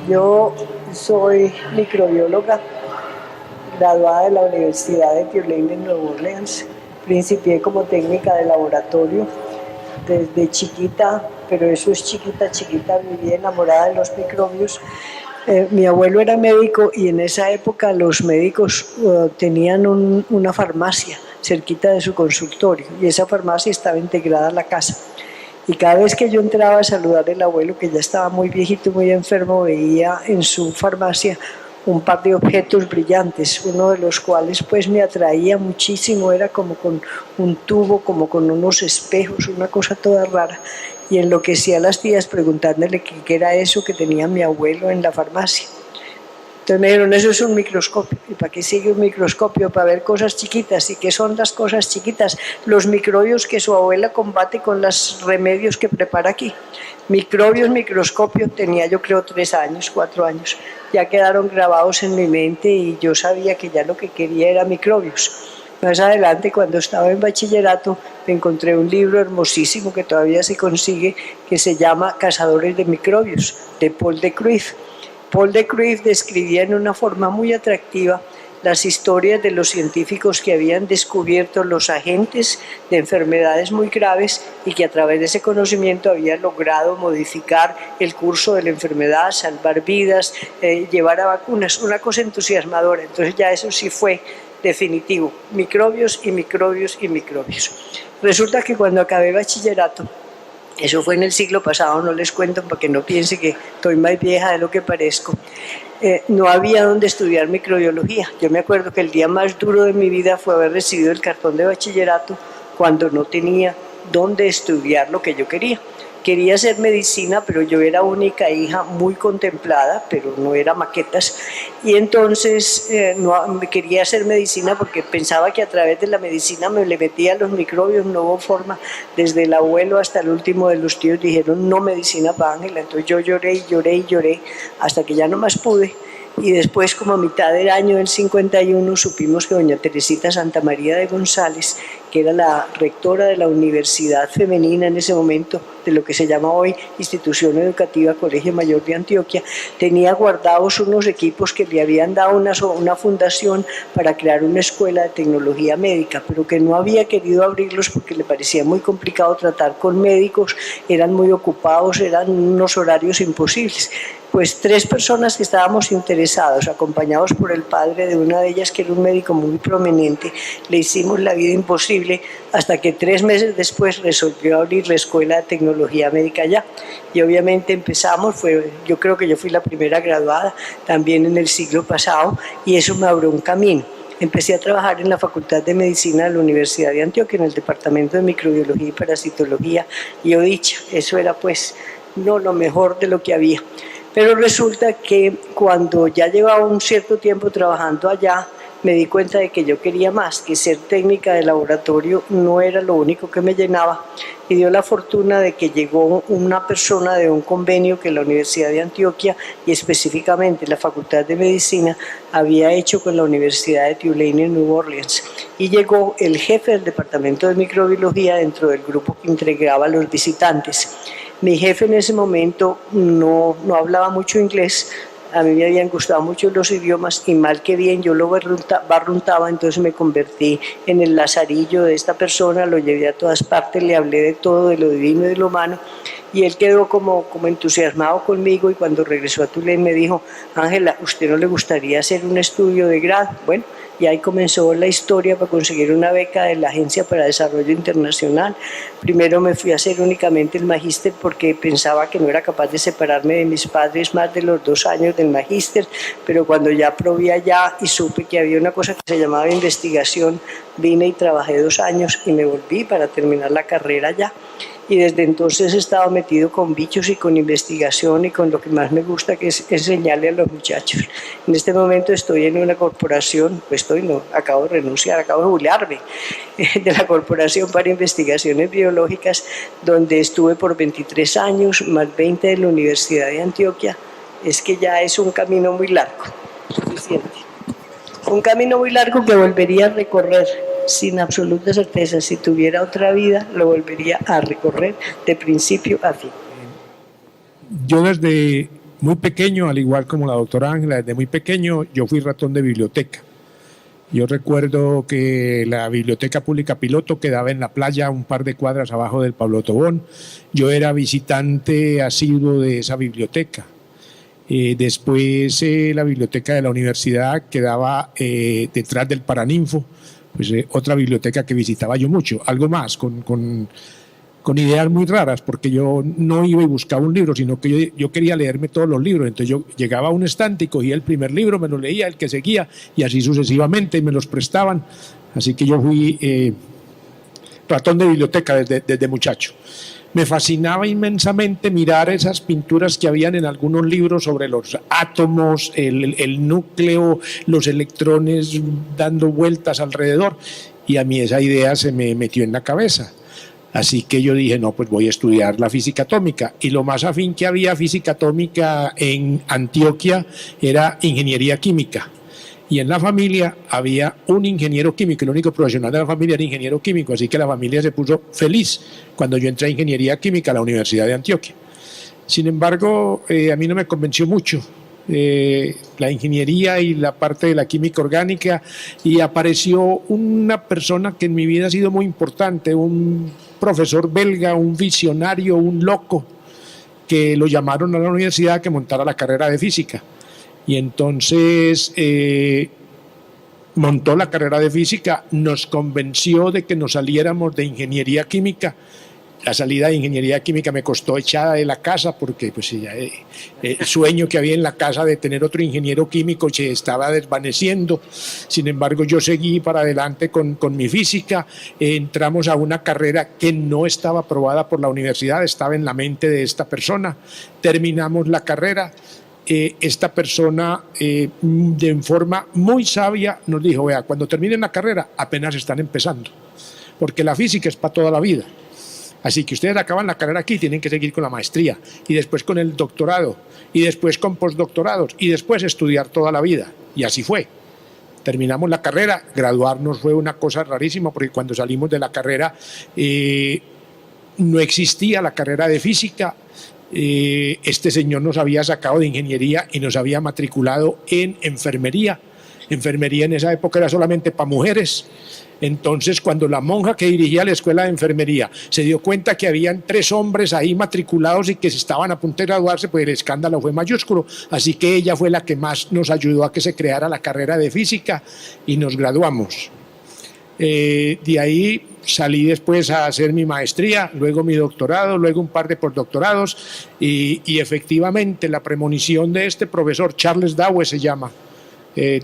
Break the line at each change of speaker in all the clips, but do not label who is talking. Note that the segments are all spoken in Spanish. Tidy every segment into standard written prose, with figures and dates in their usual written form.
Yo soy microbióloga, graduada de la Universidad de Tulane en Nueva Orleans. Principié como técnica de laboratorio desde chiquita, pero eso es chiquita, viví enamorada de los microbios. Mi abuelo era médico y en esa época los médicos tenían una farmacia cerquita de su consultorio y esa farmacia estaba integrada a la casa. Y cada vez que yo entraba a saludar al abuelo, que ya estaba muy viejito, muy enfermo, veía en su farmacia un par de objetos brillantes, uno de los cuales pues me atraía muchísimo, era como con un tubo, como con unos espejos, una cosa toda rara. Y enloquecía a las tías preguntándole qué era eso que tenía mi abuelo en la farmacia. Entonces me dijeron, eso es un microscopio. ¿Y para qué sigue un microscopio? Para ver cosas chiquitas. ¿Y qué son las cosas chiquitas? Los microbios que su abuela combate con los remedios que prepara aquí. Microbios, microscopio, tenía yo creo 3 años, 4 años. Ya quedaron grabados en mi mente y yo sabía que ya lo que quería era microbios. Más adelante, cuando estaba en bachillerato, encontré un libro hermosísimo que todavía se consigue, que se llama Cazadores de Microbios, de Paul de Kruif. Paul de Kruif describía en una forma muy atractiva las historias de los científicos que habían descubierto los agentes de enfermedades muy graves y que a través de ese conocimiento habían logrado modificar el curso de la enfermedad, salvar vidas, llevar a vacunas, una cosa entusiasmadora. Entonces ya eso sí fue definitivo, microbios y microbios y microbios. Resulta que cuando acabé bachillerato, eso fue en el siglo pasado, no les cuento para que no piense que estoy más vieja de lo que parezco. No había donde estudiar microbiología. Yo me acuerdo que el día más duro de mi vida fue haber recibido el cartón de bachillerato cuando no tenía dónde estudiar lo que yo quería. Quería hacer medicina, pero yo era única hija, muy contemplada, pero no era maquetas. Y entonces no quería hacer medicina porque pensaba que a través de la medicina me le metía los microbios, no hubo forma. Desde el abuelo hasta el último de los tíos dijeron no medicina para Ángela. Entonces yo lloré y lloré y lloré hasta que ya no más pude. Y después, como a mitad del año del 51, supimos que doña Teresita Santa María de González, que era la rectora de la Universidad Femenina en ese momento, de lo que se llama hoy Institución Educativa Colegio Mayor de Antioquia, tenía guardados unos equipos que le habían dado una fundación para crear una escuela de tecnología médica, pero que no había querido abrirlos porque le parecía muy complicado tratar con médicos, eran muy ocupados, eran unos horarios imposibles. Pues 3 personas que estábamos interesados, acompañados por el padre de una de ellas, que era un médico muy prominente, le hicimos la vida imposible hasta que 3 meses después resolvió abrir la Escuela de Tecnología Médica allá. Y obviamente empezamos, yo creo que yo fui la primera graduada también en el siglo pasado, y eso me abrió un camino. Empecé a trabajar en la Facultad de Medicina de la Universidad de Antioquia, en el Departamento de Microbiología y Parasitología, y dicha, eso era pues no lo mejor de lo que había. Pero resulta que cuando ya llevaba un cierto tiempo trabajando allá, me di cuenta de que yo quería más, que ser técnica de laboratorio no era lo único que me llenaba. Y dio la fortuna de que llegó una persona de un convenio que la Universidad de Antioquia y específicamente la Facultad de Medicina había hecho con la Universidad de Tulane en Nueva Orleans. Y llegó el jefe del Departamento de Microbiología dentro del grupo que integraba a los visitantes. Mi jefe en ese momento no hablaba mucho inglés, a mí me habían gustado mucho los idiomas y mal que bien yo lo barruntaba, entonces me convertí en el lazarillo de esta persona, lo llevé a todas partes, le hablé de todo, de lo divino y de lo humano, y él quedó como entusiasmado conmigo y cuando regresó a Tulane me dijo, Ángela, ¿usted no le gustaría hacer un estudio de grado? Bueno, y ahí comenzó la historia para conseguir una beca de la Agencia para Desarrollo Internacional. Primero me fui a hacer únicamente el magíster porque pensaba que no era capaz de separarme de mis padres más de los 2 años del magíster, pero cuando ya probé allá y supe que había una cosa que se llamaba investigación, vine y trabajé 2 años y me volví para terminar la carrera allá. Y desde entonces he estado metido con bichos y con investigación y con lo que más me gusta, que es enseñarle a los muchachos. En este momento estoy en una corporación, acabo de renunciar, acabo de jubilarme, de la Corporación para Investigaciones Biológicas, donde estuve por 23 años, más 20 de la Universidad de Antioquia. Es que ya es un camino muy largo, suficiente. Un camino muy largo que volvería a recorrer sin absoluta certeza. Si tuviera otra vida, lo volvería a recorrer de principio a fin.
Yo desde muy pequeño, al igual como la doctora Ángela, desde muy pequeño yo fui ratón de biblioteca. Yo recuerdo que la biblioteca pública piloto quedaba en la playa, un par de cuadras abajo del Pablo Tobón. Yo era visitante asiduo de esa biblioteca. Después la biblioteca de la universidad quedaba detrás del Paraninfo, pues, otra biblioteca que visitaba yo mucho. Algo más, con ideas muy raras, porque yo no iba y buscaba un libro, sino que yo quería leerme todos los libros. Entonces yo llegaba a un estante y cogía el primer libro, me lo leía, el que seguía, y así sucesivamente, y me los prestaban. Así que yo fui ratón de biblioteca desde muchacho. Me fascinaba inmensamente mirar esas pinturas que habían en algunos libros sobre los átomos, el núcleo, los electrones dando vueltas alrededor, y a mí esa idea se me metió en la cabeza. Así que yo dije, no, pues voy a estudiar la física atómica. Y lo más afín que había física atómica en Antioquia era ingeniería química. Y en la familia había un ingeniero químico, el único profesional de la familia era ingeniero químico, así que la familia se puso feliz cuando yo entré a ingeniería química a la Universidad de Antioquia. Sin embargo, a mí no me convenció mucho la ingeniería y la parte de la química orgánica, y apareció una persona que en mi vida ha sido muy importante, un profesor belga, un visionario, un loco, que lo llamaron a la universidad a que montara la carrera de física. Y entonces montó la carrera de física, nos convenció de que nos saliéramos de ingeniería química. La salida de ingeniería química me costó echada de la casa, porque pues, el sueño que había en la casa de tener otro ingeniero químico se estaba desvaneciendo. Sin embargo, yo seguí para adelante con mi física. Entramos a una carrera que no estaba aprobada por la universidad, estaba en la mente de esta persona. Terminamos la carrera. Esta persona de forma muy sabia nos dijo, vea, cuando terminen la carrera apenas están empezando, porque la física es para toda la vida. Así que ustedes acaban la carrera aquí, tienen que seguir con la maestría, y después con el doctorado, y después con postdoctorados, y después estudiar toda la vida. Y así fue. Terminamos la carrera, graduarnos fue una cosa rarísima, porque cuando salimos de la carrera no existía la carrera de física. Este señor nos había sacado de ingeniería y nos había matriculado en enfermería. Enfermería en esa época era solamente para mujeres. Entonces, cuando la monja que dirigía la escuela de enfermería se dio cuenta que habían 3 hombres ahí matriculados y que se estaban a punto de graduarse, pues el escándalo fue mayúsculo. Así que ella fue la que más nos ayudó a que se creara la carrera de física y nos graduamos. De ahí salí después a hacer mi maestría, luego mi doctorado, luego un par de postdoctorados, y efectivamente la premonición de este profesor, Charles Douwe se llama,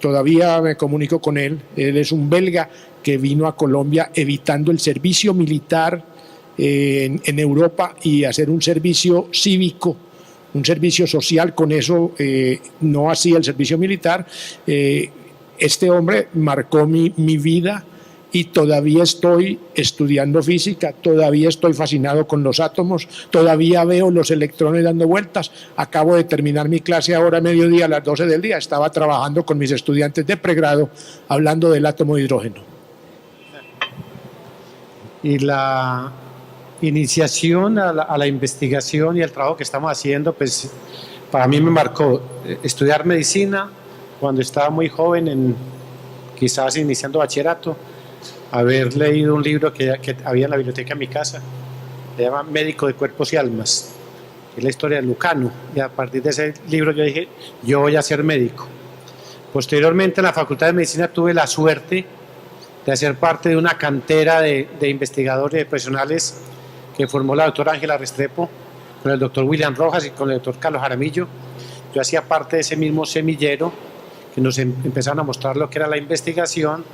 todavía me comunico con él. Él es un belga que vino a Colombia evitando el servicio militar en Europa y hacer un servicio cívico, un servicio social. Con eso no hacía el servicio militar. Este hombre marcó mi vida, y todavía estoy estudiando física, todavía estoy fascinado con los átomos, todavía veo los electrones dando vueltas. Acabo de terminar mi clase ahora a mediodía, a las 12 del día. Estaba trabajando con mis estudiantes de pregrado hablando del átomo de hidrógeno.
Y la iniciación a la investigación y el trabajo que estamos haciendo, pues para mí me marcó estudiar medicina cuando estaba muy joven, quizás iniciando bachillerato, haber leído un libro que había en la biblioteca de mi casa, se llama Médico de Cuerpos y Almas, es la historia de Lucano, y a partir de ese libro yo dije, yo voy a ser médico. Posteriormente en la Facultad de Medicina tuve la suerte de hacer parte de una cantera de investigadores, de profesionales que formó la doctora Ángela Restrepo, con el doctor William Rojas y con el doctor Carlos Jaramillo. Yo hacía parte de ese mismo semillero que nos empezaron a mostrar lo que era la investigación,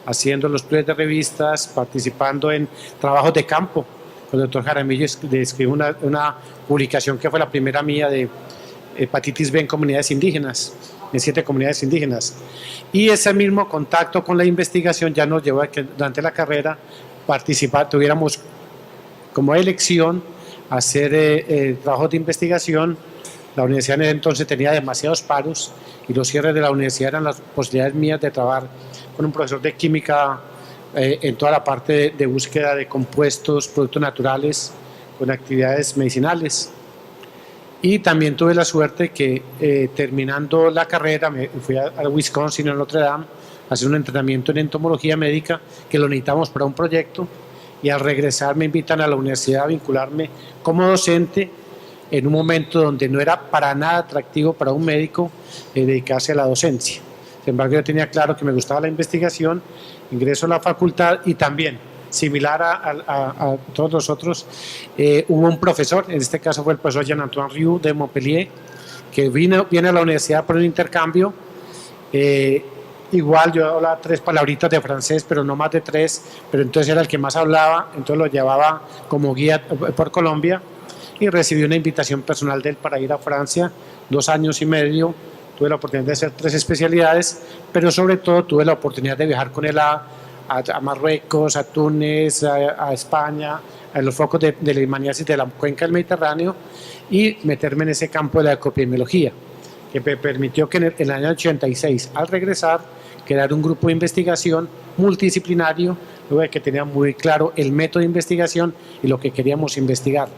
haciendo los pliegos de revistas, participando en trabajos de campo. Con el doctor Jaramillo escribió una publicación que fue la primera mía de hepatitis B en comunidades indígenas, en 7 comunidades indígenas. Y ese mismo contacto con la investigación ya nos llevó a que durante la carrera tuviéramos como elección hacer trabajos de investigación. La universidad en ese entonces tenía demasiados paros y los cierres de la universidad eran las posibilidades mías de trabajar con un profesor de química en toda la parte de búsqueda de compuestos, productos naturales, con actividades medicinales. Y también tuve la suerte que terminando la carrera me fui a Wisconsin, a Notre Dame, a hacer un entrenamiento en entomología médica que lo necesitamos para un proyecto, y al regresar me invitan a la universidad a vincularme como docente en un momento donde no era para nada atractivo para un médico dedicarse a la docencia. Sin embargo, yo tenía claro que me gustaba la investigación, ingreso a la facultad y también, similar a todos nosotros, hubo un profesor, en este caso fue el profesor Jean-Antoine Riou de Montpellier, que viene a la universidad por un intercambio. Igual yo hablaba 3 palabritas de francés, pero no más de 3, pero entonces era el que más hablaba, entonces lo llevaba como guía por Colombia, y recibí una invitación personal de él para ir a Francia 2 años y medio. Tuve la oportunidad de hacer 3 especialidades, pero sobre todo tuve la oportunidad de viajar con él a Marruecos, a Túnez, a España, a los focos de leishmaniasis de la cuenca del Mediterráneo, y meterme en ese campo de la ecopidemiología, que me permitió que en el año 86, al regresar, crear un grupo de investigación multidisciplinario, luego de que tenía muy claro el método de investigación y lo que queríamos investigar.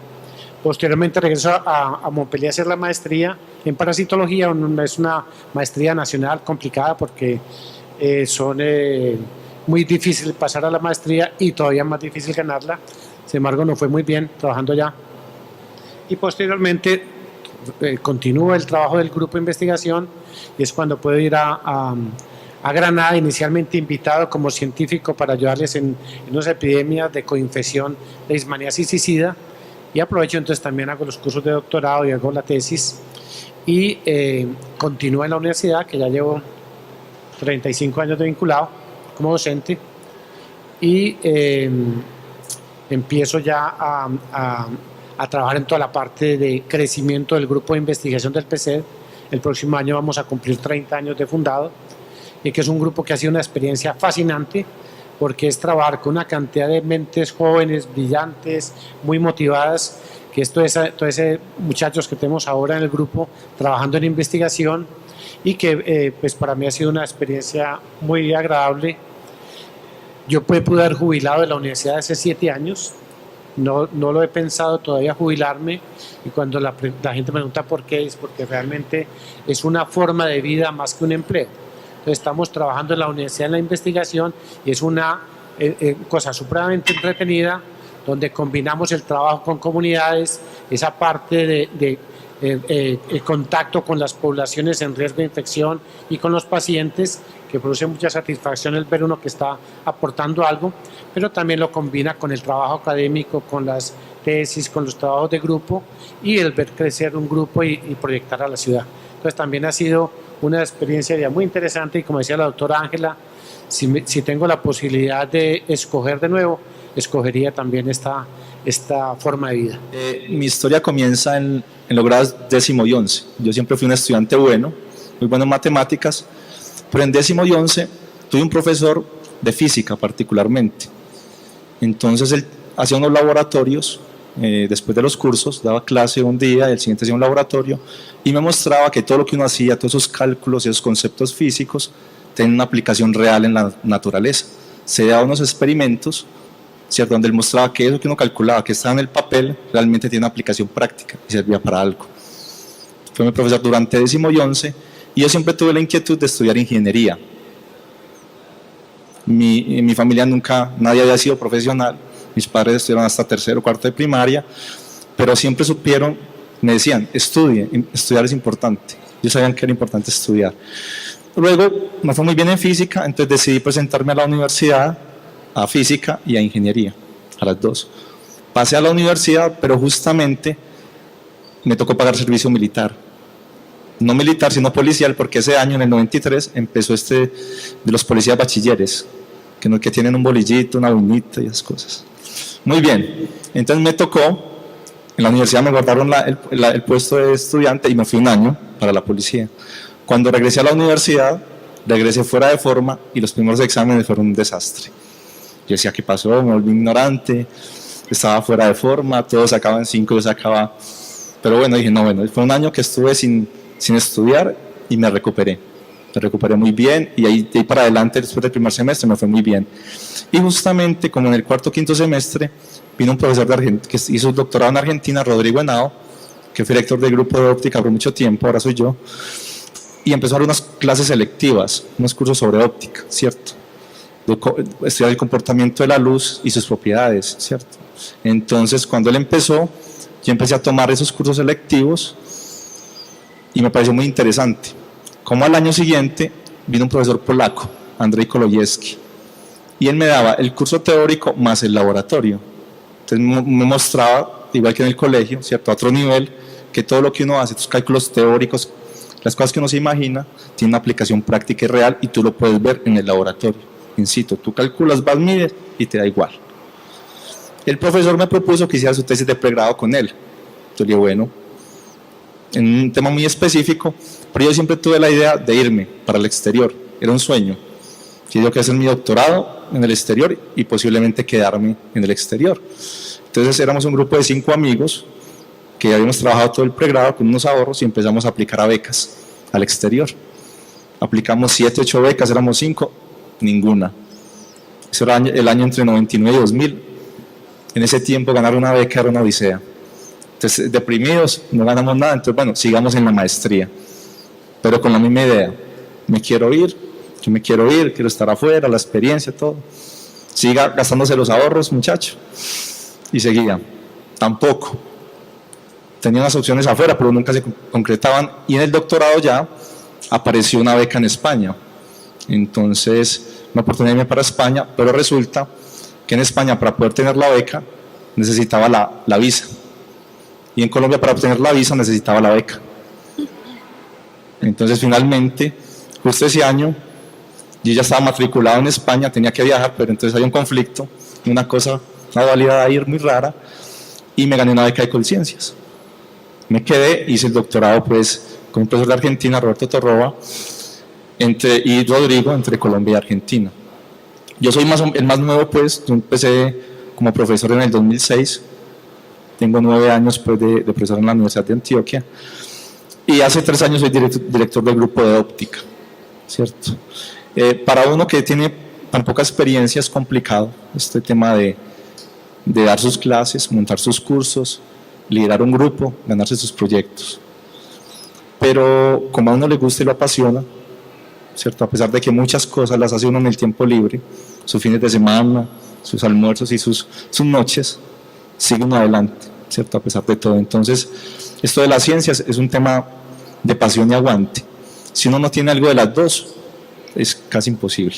Posteriormente regresó a Montpellier a hacer la maestría en parasitología. Es una maestría nacional complicada porque son muy difícil pasar a la maestría y todavía más difícil ganarla. Sin embargo, nos fue muy bien trabajando allá. Y posteriormente continúa el trabajo del grupo de investigación, y es cuando puedo ir a Granada, inicialmente invitado como científico para ayudarles en unas epidemias de coinfección de leishmaniasis y sida, y aprovecho entonces también hago los cursos de doctorado y hago la tesis, y continúo en la universidad, que ya llevo 35 años de vinculado como docente, y empiezo ya a trabajar en toda la parte de crecimiento del grupo de investigación del PCED. El próximo año vamos a cumplir 30 años de fundado, y que es un grupo que ha sido una experiencia fascinante, porque es trabajar con una cantidad de mentes jóvenes, brillantes, muy motivadas, que todos esos muchachos que tenemos ahora en el grupo trabajando en investigación, y que pues para mí ha sido una experiencia muy agradable. Yo pude haber jubilado de la universidad hace 7 años, no lo he pensado todavía jubilarme, y cuando la gente me pregunta por qué, es porque realmente es una forma de vida más que un empleo. Entonces estamos trabajando en la universidad en la investigación, y es una cosa supremamente entretenida, donde combinamos el trabajo con comunidades, esa parte de contacto con las poblaciones en riesgo de infección y con los pacientes, que produce mucha satisfacción el ver uno que está aportando algo, pero también lo combina con el trabajo académico, con las tesis, con los trabajos de grupo, y el ver crecer un grupo y proyectar a la ciudad. Entonces también ha sido una experiencia ya muy interesante, y como decía la doctora Ángela, si tengo la posibilidad de escoger de nuevo, escogería también esta forma de vida.
Mi historia comienza en los grados 10º y 11. Yo siempre fui un estudiante bueno, muy bueno en matemáticas, pero en 10º y 11 tuve un profesor de física particularmente. Entonces él hacía unos laboratorios, después de los cursos, daba clase un día, el siguiente hacía un laboratorio, y me mostraba que todo lo que uno hacía, todos esos cálculos y esos conceptos físicos, tienen una aplicación real en la naturaleza. Se daban unos experimentos, ¿cierto?, donde él mostraba que eso que uno calculaba, que estaba en el papel, realmente tiene una aplicación práctica y servía para algo. Fue mi profesor durante 10º y 11, y yo siempre tuve la inquietud de estudiar ingeniería. En mi familia nadie había sido profesional, mis padres estudiaron hasta 3º o 4º de primaria, pero siempre supieron, me decían, estudiar es importante. Ellos sabían que era importante estudiar. Luego me fue muy bien en física, entonces decidí presentarme a la universidad, a física y a ingeniería, a las 2. Pasé a la universidad, pero justamente me tocó pagar servicio militar. No militar, sino policial, porque ese año, en el 93, empezó de los policías bachilleres, que tienen un bolillito, una boinita y esas cosas. Muy bien, entonces me tocó, en la universidad me guardaron el puesto de estudiante, y me fui un año para la policía. Cuando regresé a la universidad, regresé fuera de forma, y los primeros exámenes fueron un desastre. Yo decía, ¿qué pasó? Me volví ignorante, estaba fuera de forma, todos sacaban 5, yo sacaba... Pero bueno, dije, no, fue un año que estuve sin estudiar, y me recuperé muy bien, y ahí para adelante, después del primer semestre, me fue muy bien. Y justamente, como en el 4º o 5º semestre, vino un profesor que hizo un doctorado en Argentina, Rodrigo Henao, que fue director del grupo de óptica por mucho tiempo, ahora soy yo, y empezó a dar unas clases selectivas, unos cursos sobre óptica, ¿cierto? Estudiar el comportamiento de la luz y sus propiedades, ¿cierto? Entonces, cuando él empezó, yo empecé a tomar esos cursos selectivos y me pareció muy interesante. Como al año siguiente vino un profesor polaco, Andrzej Kolojewski, y él me daba el curso teórico más el laboratorio. Entonces me mostraba, igual que en el colegio, ¿cierto?, a otro nivel, que todo lo que uno hace, tus cálculos teóricos, las cosas que uno se imagina, tiene una aplicación práctica y real y tú lo puedes ver en el laboratorio, in situ. Tú calculas, vas, mides y te da igual. El profesor me propuso que hiciera su tesis de pregrado con él. Yo le dije, bueno, en un tema muy específico, pero yo siempre tuve la idea de irme para el exterior, era un sueño. Yo quiero hacer mi doctorado en el exterior y posiblemente quedarme en el exterior. Entonces éramos un grupo de 5 amigos que habíamos trabajado todo el pregrado con unos ahorros y empezamos a aplicar a becas al exterior. Aplicamos 7, 8 becas, éramos 5, ninguna. Eso era el año entre 99 y 2000. En ese tiempo ganar una beca era una odisea. Entonces, deprimidos, no ganamos nada, entonces bueno, sigamos en la maestría. Pero con la misma idea, me quiero ir, yo me quiero ir, quiero estar afuera, la experiencia, todo. Siga gastándose los ahorros, muchacho. Y seguía, tampoco. Tenía unas opciones afuera, pero nunca se concretaban. Y en el doctorado ya apareció una beca en España. Entonces, una oportunidad de irme para España, pero resulta que en España, para poder tener la beca, necesitaba la visa. Y en Colombia, para obtener la visa, necesitaba la beca. Entonces, finalmente, justo ese año, yo ya estaba matriculado en España, tenía que viajar, pero entonces hay un conflicto, una dualidad ahí muy rara, y me gané una beca de Colciencias. Me quedé, hice el doctorado pues con un profesor de Argentina, Roberto Torroba, y Rodrigo, entre Colombia y Argentina. Yo soy el más nuevo, pues, yo empecé como profesor en el 2006, tengo 9 años pues, de profesor en la Universidad de Antioquia, y hace 3 años soy director del grupo de óptica, ¿cierto? Para uno que tiene tan poca experiencia es complicado este tema de dar sus clases, montar sus cursos, liderar un grupo, ganarse sus proyectos. Pero como a uno le gusta y lo apasiona, ¿cierto? A pesar de que muchas cosas las hace uno en el tiempo libre, sus fines de semana, sus almuerzos y sus noches, sigue uno adelante, ¿cierto? A pesar de todo. Entonces, esto de las ciencias es un tema de pasión y aguante. Si uno no tiene algo de las dos, es casi imposible.